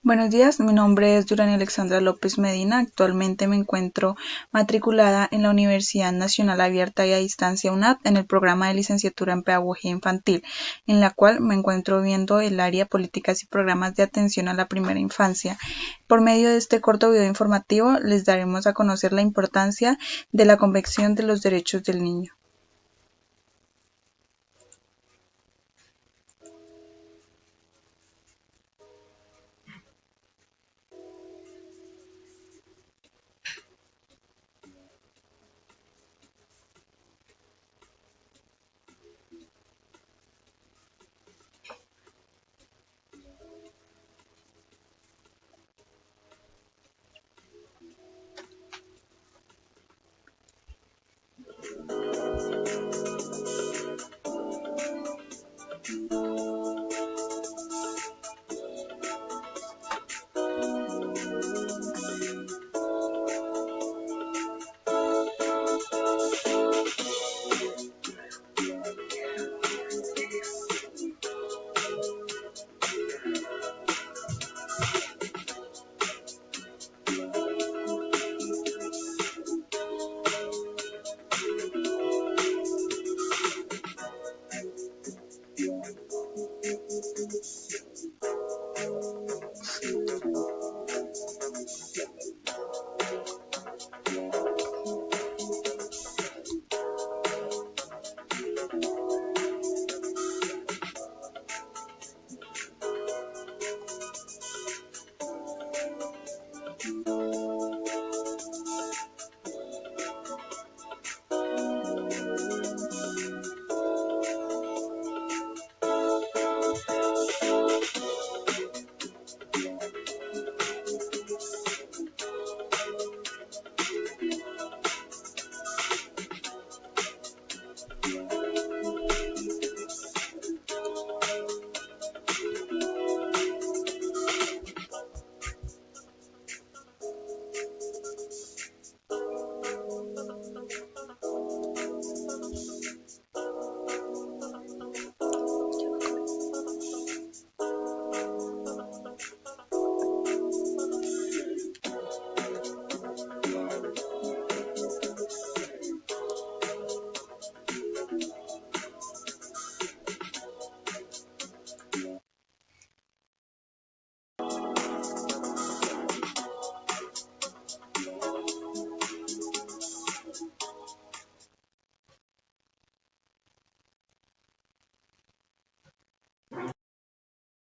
Buenos días, mi nombre es Durani Alexandra López Medina. Actualmente me encuentro matriculada en la Universidad Nacional Abierta y a Distancia UNAD en el programa de licenciatura en Pedagogía Infantil, en la cual me encuentro viendo el área políticas y programas de atención a la primera infancia. Por medio de este corto video informativo les daremos a conocer la importancia de la Convención de los Derechos del Niño.